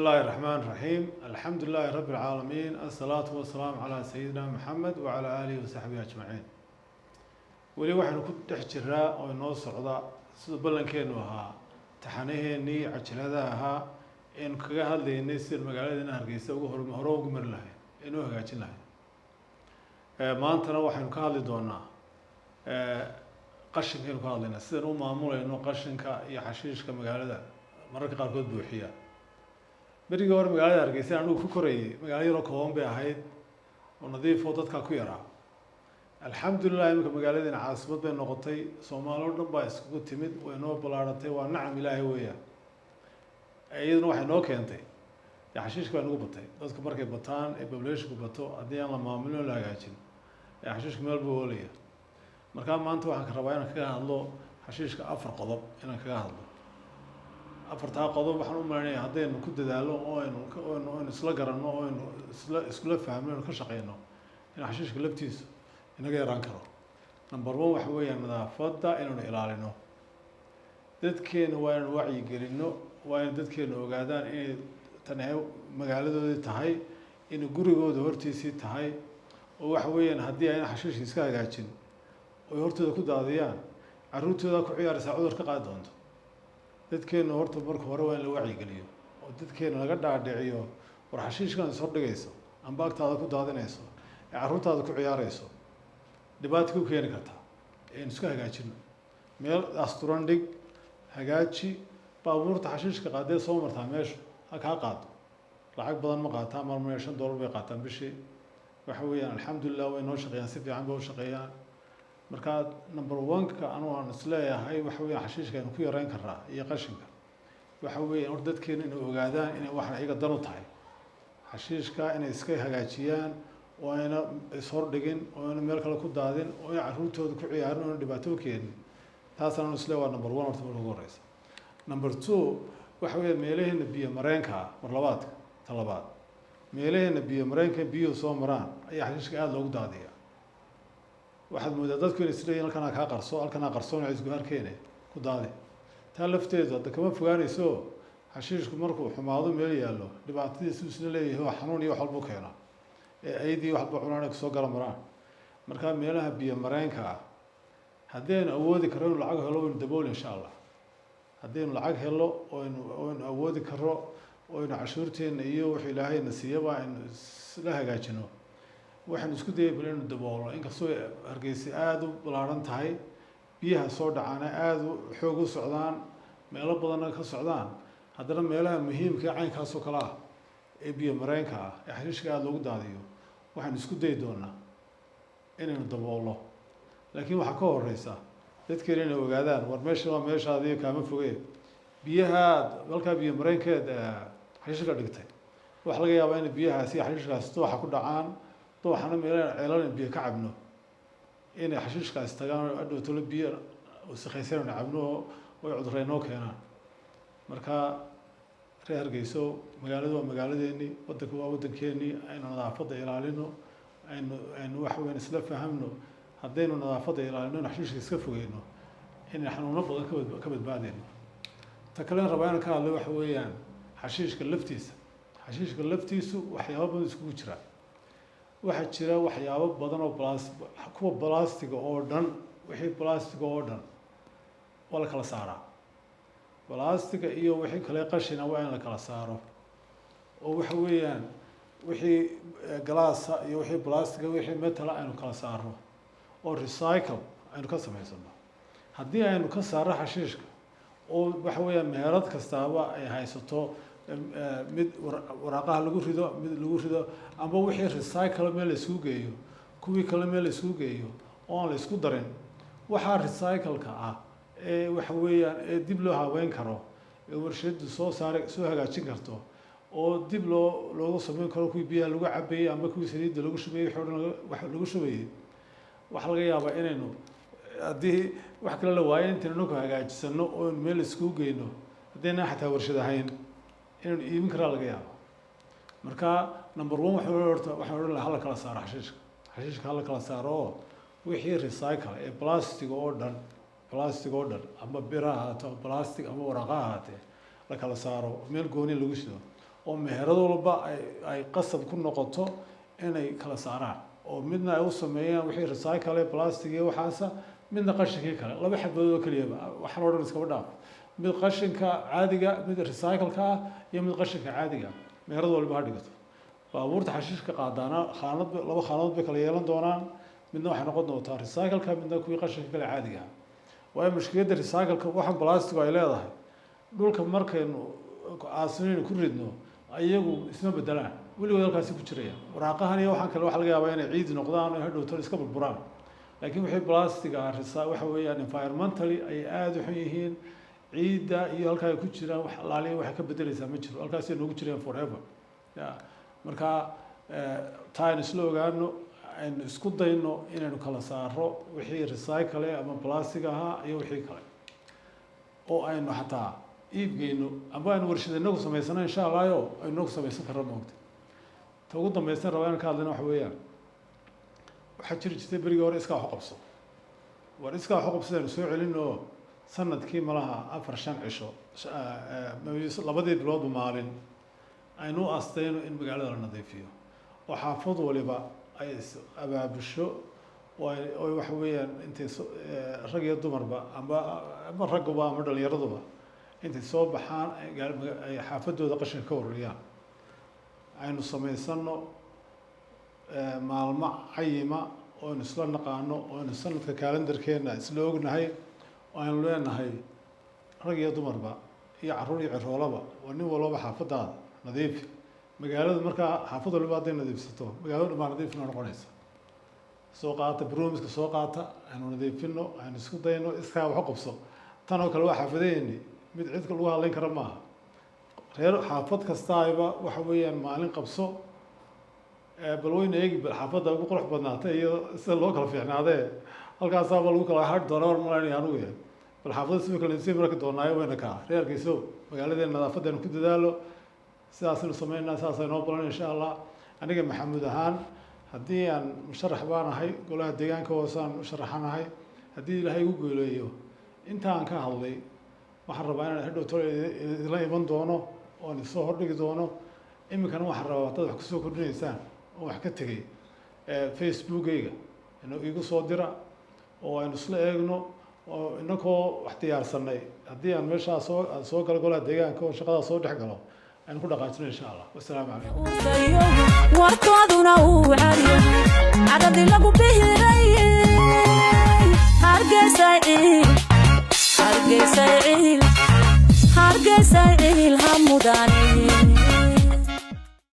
الله الرحمن الرحيم الحمد لله رب العالمين الصلاة والسلام على سيدنا محمد وعلى آله وصحبه أجمعين ولي waxaan ku dhex jiraa oo inoo socda sida balankeenu ahaa taxanaheennii cajalada ahaa in kaga hadlaynay sida magaalada Hargeysa ugu hore ugu mar lahayn inuu hagaajin lahayn maantana waxaan ka hadli doonaa qashinka ka hadlaynaa sida uu maamulayno qashinka iyo xashiishka magaalada mararka qaar kood buuxiya berigi hore magaalada Hargeysa aanu ku korayay magaalada yar oo kooban bay ahayd oo nadiif oo dadka ku yaraa alxamdulillah imka magaaladina caasimad bay noqotay Soomaaliya dhan baa isku timid way noo balaaratay waa nacam Ilaahay weeyaan ayaduna waxay noo keentay xashiishka baa nagu batay dadka markay bataan ee population ku bato haddii aan la maamulin la hagaajin xashiishka meel buu hoolaya marka maanta waxaan ka rabaa inaan kaga hadlo xashiishka afar qodob inaan kaga hadlo afartaa qodob waxaan u maleynayaa haddaynu ku dadaalo oo aynu isla garanno oo aynu isla fahmno oo ka shaqeyno in xashiishka laftiisa inaga yaraan karo number 1 waxa weeyaan nadaafadda inaynu ilaalino dadkeena waa inaynu wacyi gelino waa in dadkeena ogaadaan inay tan magaaladoodii tahay in gurigooda hortiisii tahay oo waxa weeyaan haddii ayna xashiishka iska hagaajin oo hortooda ku daadiyaan carruurtooda ku ciyaaraysa cudur ka qaadi doonto dadkeena horta marka hore waa in la wacyi geliyo oo dadkeena laga dhaadhiciyo war xashiishkan soo dhigayso amba agtaada ku daadinayso ee carruurtaada ku ciyaarayso dhibaato ku keeni karta in iska hagaajino meel asturan dhig hagaaji baabuurta xashiishka qaadee soo martaa meesha ha kaa qaado lacag badan ma qaataa marmar $5 bay qaataan bishii waxa weeyaan alxamdulillah way noo shaqeeyaan si fiican bay u shaqeeyaan marka number 1 ka anu aan isleeyahay waxa weeyaan xashiishka inuu ku yareyn karaa iyo qashinka waxa weeyaan hor dadkeena inay ogaadaan inay wax iyaga dan u tahay xashiishka inay iska hagaajiyaan oo ayna soo dhigin oo ayna meel kale ku daadin oo ay carruurtooda ku ciyaarin oo dhibaato u keenin taas aan isleeyahay waa number 1 horta ugu horeysa number 2 waxa weeyaan meelaheena biyo mareenka mar labaadka talabaad meelaheena biyo mareenka biyo soo maraan ayaa xashiishka aad loogu daadiyaa waxaad moodaa dadku inay isleeyihiin halkan ka qarso halkan qarsoon isku harkeene ku daadi taa lafteedu hadda kama fogaanayso xashiishku markuu xumaado meel yaallo dhibaatadiisu isla leeyahay oo xanuun iyo wax walba keena ee aydii wax walba cunaan soo gala maraan marka meelaha biyo mareenka haddeen awoodi karo in lacag helo in dabool insha Allah haddeen lacag helo oo in awoodi karo oo in cashuurteena iyo wax Ilaahay na siiyaba in la hagaajino waxaan isku dayay inuu daboolo inkastoo Hargeysa aad u balaaran tahay biyaha soo dhacana aad u xoog u socdaan meelo badan ka socdaan haddana meelaha muhiimka caynkaas oo kala ah ee biyo mareenka ah ee xashiishka aad loogu daadiyo waxaan isku day doonaa inaynu daboolo laakiin waxa ka horeysa dadkeena inay ogaadaan war meesha waa meeshaadii kaama fogee biyaha halka biyo mareenkeed xashiishka dhigtay waxa laga yaabaa in biyahaasi xashiishkaas waxa ku dhacaan waxaana meelaha ceelan biyo ka cabno in xashiishkaas tagaan adoo tolo biyo wasakhaysan cabno oo cudurreeno keenaan marka reer Hargeysa magaaladu waa magaaladeeni wadanku waa wadankeeni aynu nadaafadda ilaalino aynu wax weyn isla fahamno haddaynu nadaafadda ilaalino xashiishka iska fogeyno in xanuuno badan ka badbaadayno ta kale rabaan ka hadlo waxa weeyaan xashiishka laftiisu waxyaabo badan isku jira waxa jira waxyaabo badan oo kuwa plastic oo dhan wixii plastic oo dhan wala kala saaraa plastic iyo wixii kale qashina waa in la kala saaro oo waxa weeyaan wixii glass iyo wixii plastic wixii metal aynu kala saaro oo recycle aynu ka sameysano haddii aynu ka saaro xashiishka oo waxa weeyaan meherad kastaaba ay haysato mid waraaqaha lagu rido ama wixii recycle meel la isku geeyo kuwii kale meel la isku geeyo oo aan la isku darin waxa recycle-ka ah ee waxa weeyaan ee dib loo haweyn karo ee warshadu soo hagaajin karto oo dib loogu sameyn karo kuwii biyaha lagu cabeeyay ama kuwii saliidda lagu shubayay wax lagu shubayay waxa laga yaabaa inaynu haddii wax kale la waayo intaanu ku hagaajisano oo meel isku geeyno haddayna xataa warshad ahayn inuu iibin kara laga yaabo marka number 1 waxaan oran lahaa la kala saaro xashiishka la kala saaro wixii recycle ee plastic oo dhan ama biraha to plastic ama waraqaha la kala saaro meel gooni lagu shido oo meherad walba ay qasab ku noqoto inay kala saaraan oo midna ay u sameeyaan wixii recycle plastic iyo waxaasa midna qashinkii kale laba xabadood oo kaliya waxaan oo dhan iska dhaaf mid qashinka caadiga mid recycle-ka ah iyo mid qashinka caadiga meherad walba ha dhigato baabuurta xashiishka qaadana khaanad laba khaanadood bay kala yeelan doonaan midna waxay noqon doontaa recycle-ka midna kuwii qashinka kale caadiga ah waayo mushkiladda recycle-ka waxaan plastic ay leedahay dhulka markaynu aasinayn ku ridno ayagu isma bedelaan weligood halkaasi ku jirayaan waraaqahan iyo waxaan kale waxa laga yaabaa inay ciid noqdaan oo hadhowto iska burburaan laakiin wixii plastic ah waxa weeyaan environmentally ay aad u xun yihiin ciidda iyo halka ay ku jiraan wax laaliya waxay ka bedelaysaa ma jiro halkaas ay noogu jireen forever marka taan isla ogaano aynu isku dayno inaynu kala saaro wixii recycle ama plastic ahaa iyo wixii kale oo aynu xataa iibgeyno ama aynu warshada inagu samaysano insha allah aynu inagu samaysan karno moogta ta ugu dambaysan rabaa inaan ka hadlayno waxa weeyaan waxaa jiri jirtay berigii hore iskaa wax u qabso war iskaa wax u qabso aynu soo celino sanadkii malaha 4-5 cisho labadii biloodba maalin aynu astayno in magaalada la nadiifiyo oo xaafad waliba ay abaabusho oo waxa weeyaan intay rag iyo dumarba ama ragba ama dhalinyaraduba intay soo baxaan ay xaafadooda qashinka ka ururiyaan aynu samaysano maalmo cayima oo aynu isla naqaano oo aynu sanadka kalendarkeena isla ognahay oo aynu leenahay rag iyo dumarba iyo carruur iyo ciroolaba oo nin walba xaafadaada nadiifi magaalada markaa xaafad waliba hadday nadiifsato magaalada dhan baa nadiifna noqonaysa soo qaata broomiska soo qaata aynu nadiifino aynu isku dayno iskaa wax u qabso tan oo kale waa xaafadeeni mid cid lagu hadlayn kara maaha reer xaafad kastaayba waxa weeyaan maalin qabso bal wayna eegi bal xaafadda ugu qurux badnaatay iyo sida loo kala fiicnaadee halkaasaaba lagu kala hadh doonaa war malaynaya anugu yahay bal xaafadda sidoo kale sii marki doonaayo wayna kaa reerkiiso magaaladeena nadaafaddeenu ku dadaalo sidaasaynu samaynaa sidaasay noo balan insha allah aniga maxamuud ahaan haddii aan musharax baanahay golaha deegaanka hoosaan musharaxanahay haddii ilaahay igu gooleeyo intaan ka hadlay waxaan rabaa inaan hadhow tolo idinla iman doono oon isoo hordhigi doono iminkana waxaan rabaa dad wax kusoo kordhinaysaan oo wax ka tegay facebookayga igu soo dira oo aynu isla eegno oo inakoo wax diyaarsanay haddii aan meeshaa soo galo golaha deegaanka oo shaqadaa soo dhex galo aynu ku dhaqaajino insha allah wassalaamu calaykum warkooduna uu cariyo cadadi lagu bihiray hargeysa ciil hamudaani